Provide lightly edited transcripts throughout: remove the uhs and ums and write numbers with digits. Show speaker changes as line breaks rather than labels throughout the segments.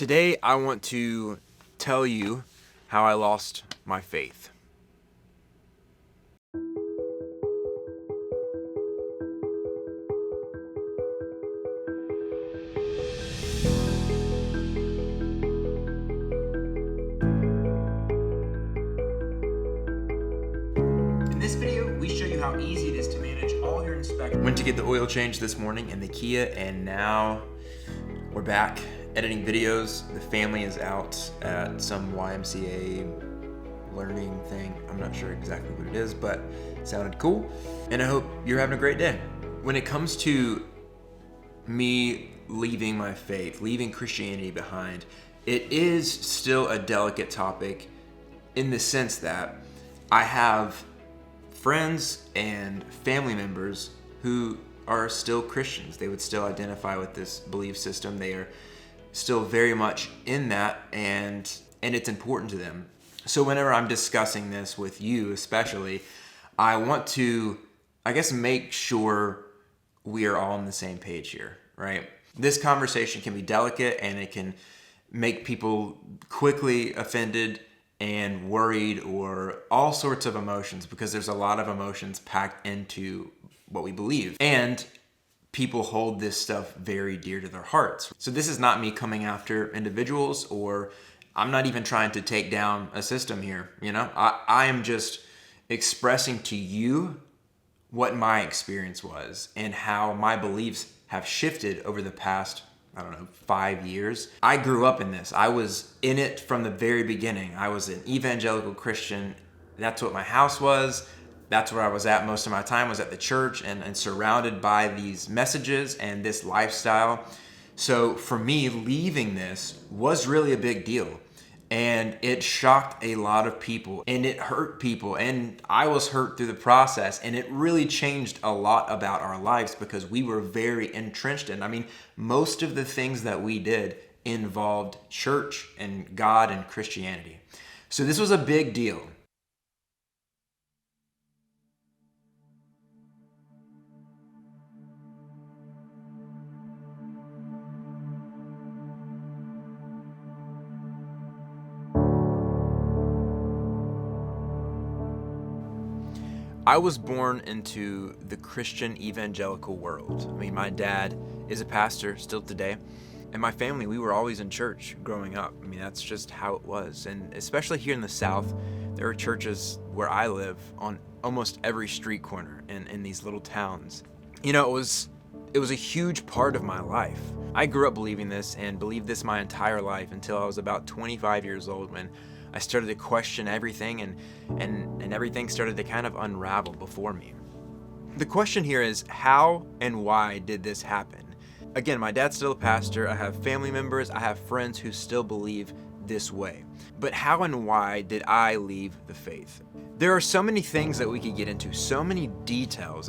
Today, I want to tell you how I lost my faith. In this video, we show you how easy it is to manage all your inspections. Went to get the oil change this morning in the Kia, and now we're back editing videos. The family is out at some YMCA learning thing. I'm not sure exactly what it is, but it sounded cool. And I hope you're having a great day. When it comes to me leaving my faith, leaving Christianity behind, it is still a delicate topic in the sense that I have friends and family members who are still Christians. They would still identify with this belief system. They are still very much in that, and it's important to them. So whenever I'm discussing this with you especially, I want to, make sure we are all on the same page here, right? This conversation can be delicate, and it can make people quickly offended and worried, or all sorts of emotions, because there's a lot of emotions packed into what we believe. And people hold this stuff very dear to their hearts. So this is not me coming after individuals, or I'm not even trying to take down a system here. I am just expressing to you what my experience was and how my beliefs have shifted over the past 5 years. I grew up in this. I was in it from the very beginning. I was an evangelical Christian. That's what my house was. That's where I was at most of my time, was at the church and surrounded by these messages and this lifestyle. So for me, leaving this was really a big deal. And it shocked a lot of people, and it hurt people, and I was hurt through the process, and it really changed a lot about our lives because we were very entrenched in. Most of the things that we did involved church and God and Christianity. So this was a big deal. I was born into the Christian evangelical world. My dad is a pastor still today, and my family, we were always in church growing up. That's just how it was. And especially here in the South, there are churches where I live on almost every street corner in these little towns. It was a huge part of my life. I grew up believing this and believed this my entire life until I was about 25 years old, when I started to question everything, and everything started to kind of unravel before me. The question here is, how and why did this happen? Again, my dad's still a pastor. I have family members, I have friends who still believe this way. But how and why did I leave the faith? There are so many things that we could get into, so many details.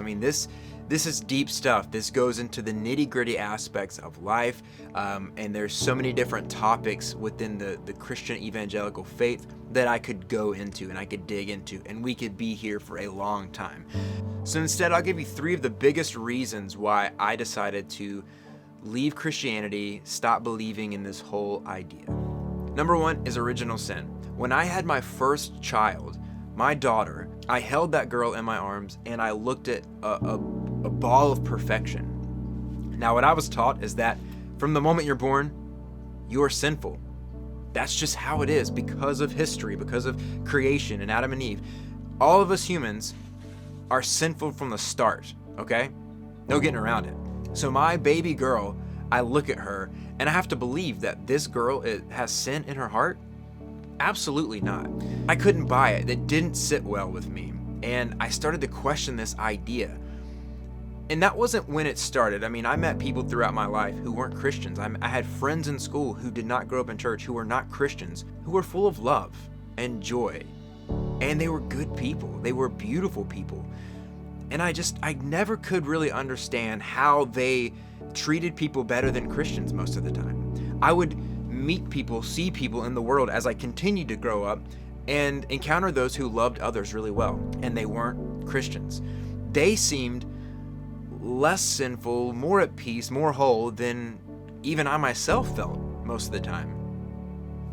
This is deep stuff. This goes into the nitty-gritty aspects of life, and there's so many different topics within the Christian evangelical faith that I could go into and I could dig into, and we could be here for a long time. So instead, I'll give you 3 of the biggest reasons why I decided to leave Christianity, stop believing in this whole idea. Number 1 is original sin. When I had my first child, my daughter, I held that girl in my arms and I looked at a ball of perfection. Now, what I was taught is that from the moment you're born, you are sinful. That's just how it is because of history, because of creation and Adam and Eve. All of us humans are sinful from the start, okay? No getting around it. So my baby girl, I look at her and I have to believe that this girl has sin in her heart? Absolutely not. I couldn't buy it. It didn't sit well with me. And I started to question this idea. And that wasn't when it started. I met people throughout my life who weren't Christians. I had friends in school who did not grow up in church, who were not Christians, who were full of love and joy. And they were good people. They were beautiful people. And I never could really understand how they treated people better than Christians most of the time. I would meet people, see people in the world as I continued to grow up and encounter those who loved others really well, and they weren't Christians. They seemed less sinful, more at peace, more whole than even I myself felt most of the time.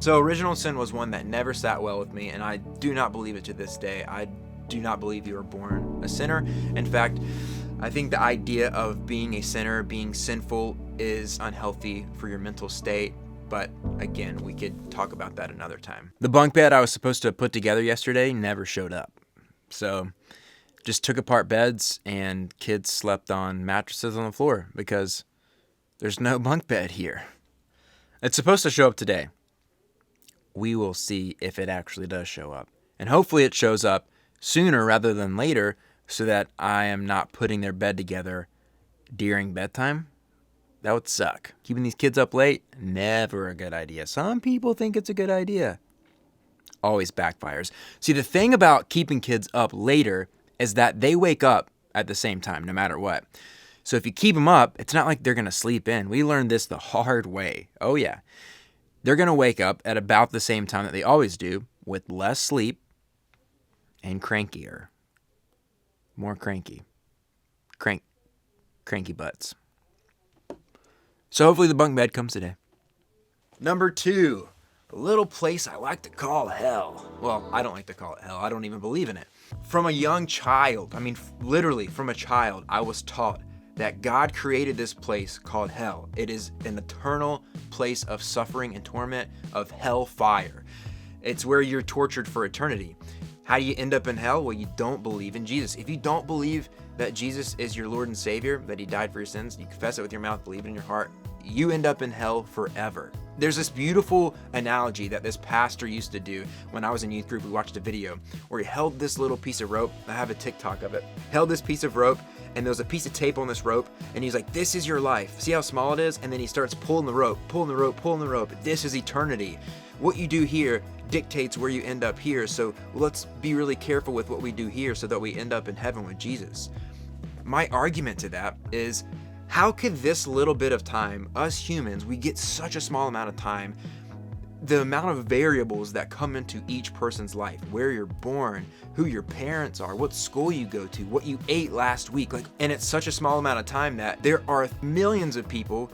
So original sin was one that never sat well with me, and I do not believe it to this day. I do not believe you were born a sinner. In fact, I think the idea of being a sinner, being sinful, is unhealthy for your mental state. But again, we could talk about that another time. The bunk bed I was supposed to put together yesterday never showed up. So just took apart beds, and kids slept on mattresses on the floor because there's no bunk bed here. It's supposed to show up today. We will see if it actually does show up. And hopefully it shows up sooner rather than later so that I am not putting their bed together during bedtime. That would suck. Keeping these kids up late, never a good idea. Some people think it's a good idea. Always backfires. See, the thing about keeping kids up later is that they wake up at the same time, no matter what. So if you keep them up, it's not like they're going to sleep in. We learned this the hard way. Oh yeah. They're going to wake up at about the same time that they always do, with less sleep and crankier. More cranky. Cranky butts. So hopefully the bunk bed comes today. Number 2, a little place I like to call hell. Well, I don't like to call it hell. I don't even believe in it. From a young child, literally from a child, I was taught that God created this place called hell. It is an eternal place of suffering and torment, of hell fire. It's where you're tortured for eternity. How do you end up in hell? Well, you don't believe in Jesus. If you don't believe that Jesus is your Lord and Savior, that he died for your sins, you confess it with your mouth, believe it in your heart, you end up in hell forever. There's this beautiful analogy that this pastor used to do when I was in youth group. We watched a video where he held this little piece of rope. I have a TikTok of it. Held this piece of rope, and there was a piece of tape on this rope, and he's like, this is your life. See how small it is? And then he starts pulling the rope. This is eternity. What you do here dictates where you end up here. So let's be really careful with what we do here so that we end up in heaven with Jesus. My argument to that is, how could this little bit of time, us humans, we get such a small amount of time, the amount of variables that come into each person's life, where you're born, who your parents are, what school you go to, what you ate last week, and it's such a small amount of time that there are millions of people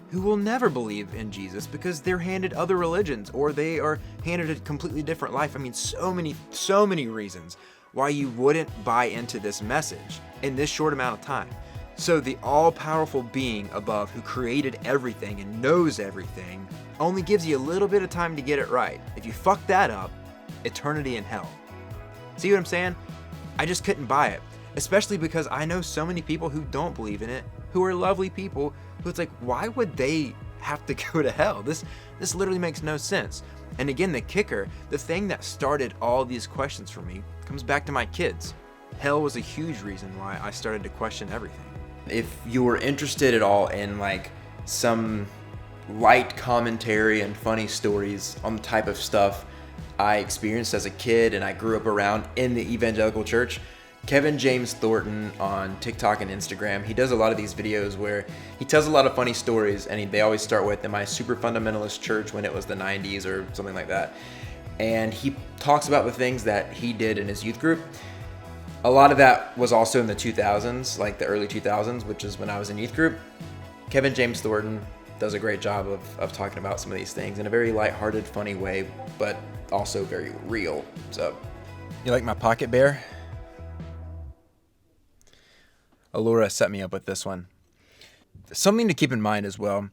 who will never believe in Jesus because they're handed other religions or they are handed a completely different life. So many reasons why you wouldn't buy into this message in this short amount of time. So the all-powerful being above who created everything and knows everything only gives you a little bit of time to get it right. If you fuck that up, eternity in hell. See what I'm saying? I just couldn't buy it, especially because I know so many people who don't believe in it, who are lovely people, who it's like, why would they have to go to hell? This literally makes no sense. And again, the kicker, the thing that started all these questions for me comes back to my kids. Hell was a huge reason why I started to question everything. If you were interested at all in some light commentary and funny stories on the type of stuff I experienced as a kid and I grew up around in the evangelical church, Kevin James Thornton on TikTok and Instagram, he does a lot of these videos where he tells a lot of funny stories, and they always start with, "Am I a super fundamentalist church when it was the 90s or something like that?" And he talks about the things that he did in his youth group. A lot of that was also in the 2000s, like the early 2000s, which is when I was in youth group. Kevin James Thornton does a great job of talking about some of these things in a very lighthearted, funny way, but also very real. So, you like my pocket bear? Allura set me up with this one. Something to keep in mind as well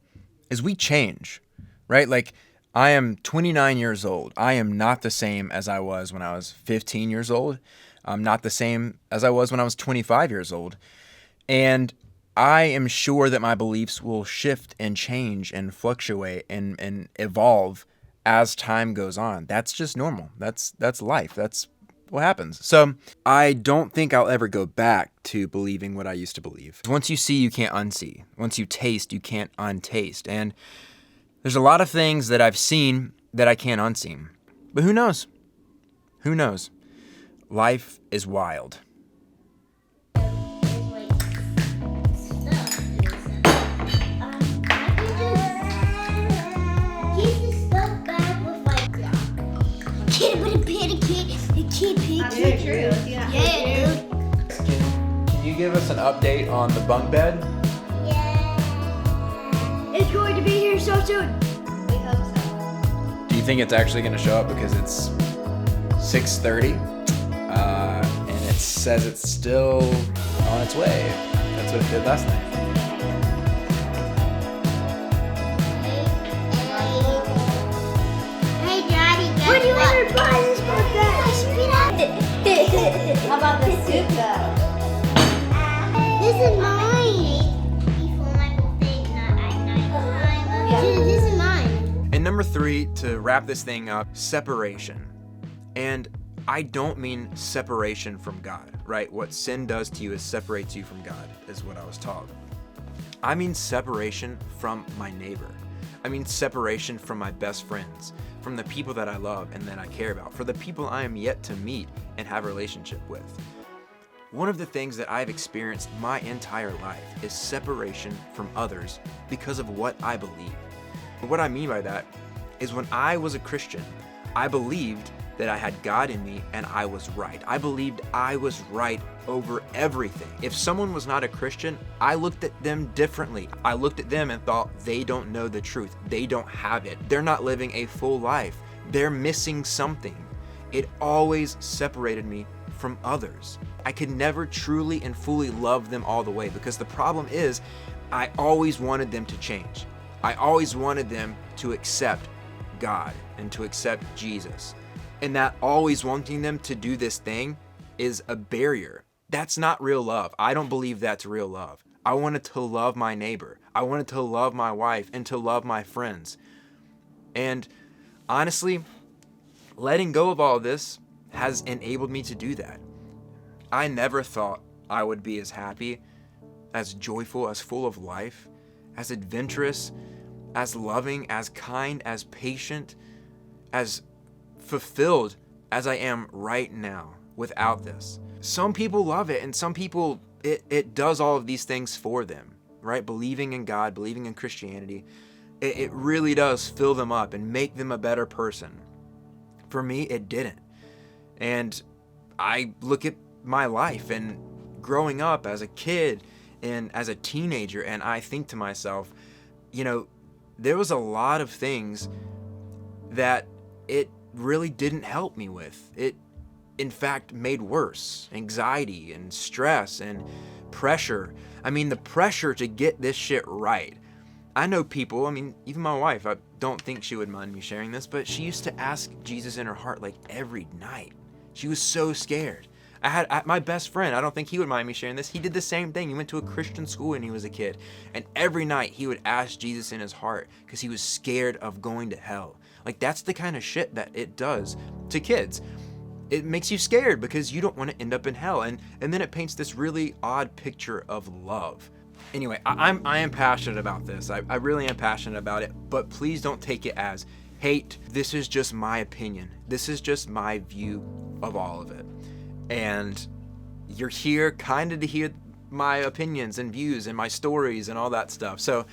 is we change, right? I am 29 years old. I am not the same as I was when I was 15 years old. I'm not the same as I was when I was 25 years old. And I am sure that my beliefs will shift and change and fluctuate and evolve as time goes on. That's just normal. That's life. That's what happens. So I don't think I'll ever go back to believing what I used to believe. Once you see, you can't unsee. Once you taste, you can't untaste. And there's a lot of things that I've seen that I can't unsee. But who knows? Who knows? Life is wild. Can you give us an update on the bunk bed?
Yeah. It's going to be here so soon. We hope so.
Do you think it's actually going to show up because it's 6:30, and it says it's still on its way. That's what it did last night.
Hey, Daddy, where do you want to buy this Bunk Bed? How about the soup, though? This is mine. Before my birthday, not at night. Yeah. This is mine.
And number 3, to wrap this thing up, separation. And I don't mean separation from God, right? What sin does to you is separates you from God, is what I was taught. I mean separation from my neighbor. I mean separation from my best friends, from the people that I love and that I care about, for the people I am yet to meet and have a relationship with. One of the things that I've experienced my entire life is separation from others because of what I believe. What I mean by that is when I was a Christian, I believed that I had God in me and I was right. I believed I was right over everything. If someone was not a Christian, I looked at them differently. I looked at them and thought, they don't know the truth. They don't have it. They're not living a full life. They're missing something. It always separated me from others. I could never truly and fully love them all the way because the problem is I always wanted them to change. I always wanted them to accept God and to accept Jesus. And that always wanting them to do this thing is a barrier. That's not real love. I don't believe that's real love. I wanted to love my neighbor. I wanted to love my wife and to love my friends. And honestly, letting go of all this has enabled me to do that. I never thought I would be as happy, as joyful, as full of life, as adventurous, as loving, as kind, as patient, as fulfilled as I am right now without this. Some people love it, and some people, it does all of these things for them, right? Believing in God, believing in Christianity, it really does fill them up and make them a better person. For me, it didn't. And I look at my life and growing up as a kid and as a teenager, and I think to myself, you know, there was a lot of things that it really didn't help me with. It, in fact, made worse. Anxiety and stress and pressure. I mean, the pressure to get this shit right. I know people, I mean, even my wife, I don't think she would mind me sharing this, but she used to ask Jesus in her heart like every night. She was so scared. I had my best friend, I don't think he would mind me sharing this. He did the same thing. He went to a Christian school when he was a kid. And every night he would ask Jesus in his heart because he was scared of going to hell. Like, that's the kind of shit that it does to kids. It makes you scared because you don't want to end up in hell. And then it paints this really odd picture of love. Anyway, I am passionate about this. I really am passionate about it. But please don't take it as hate. This is just my opinion. This is just my view of all of it. And you're here kind of to hear my opinions and views and my stories and all that stuff. So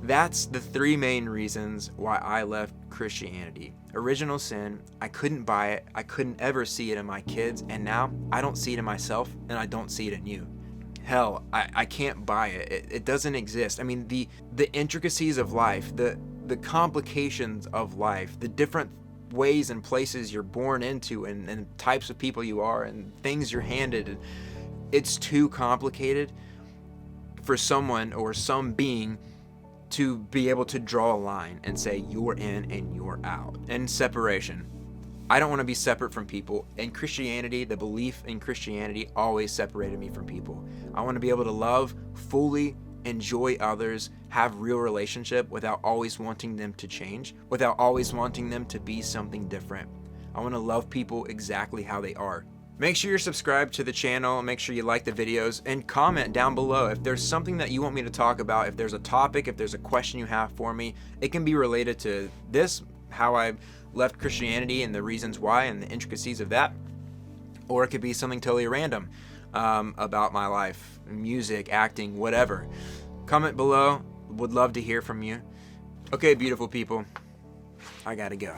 that's the 3 main reasons why I left Christianity. Original sin, I couldn't buy it. I couldn't ever see it in my kids. And now I don't see it in myself and I don't see it in you. Hell, I can't buy it. It doesn't exist. I mean, the intricacies of life, the complications of life, the different ways and places you're born into and types of people you are and things you're handed, it's too complicated for someone or some being to be able to draw a line and say you're in and you're out. And separation. I don't want to be separate from people. In Christianity, the belief in Christianity always separated me from people. I want to be able to love fully, enjoy others, have real relationship without always wanting them to change, without always wanting them to be something different. I want to love people exactly how they are. Make sure you're subscribed to the channel, make sure you like the videos, and comment down below if there's something that you want me to talk about, if there's a topic, if there's a question you have for me. It can be related to this, how I left Christianity and the reasons why and the intricacies of that, or it could be something totally random about my life, music, acting, whatever. Comment below. Would love to hear from you. Okay, beautiful people, I gotta go.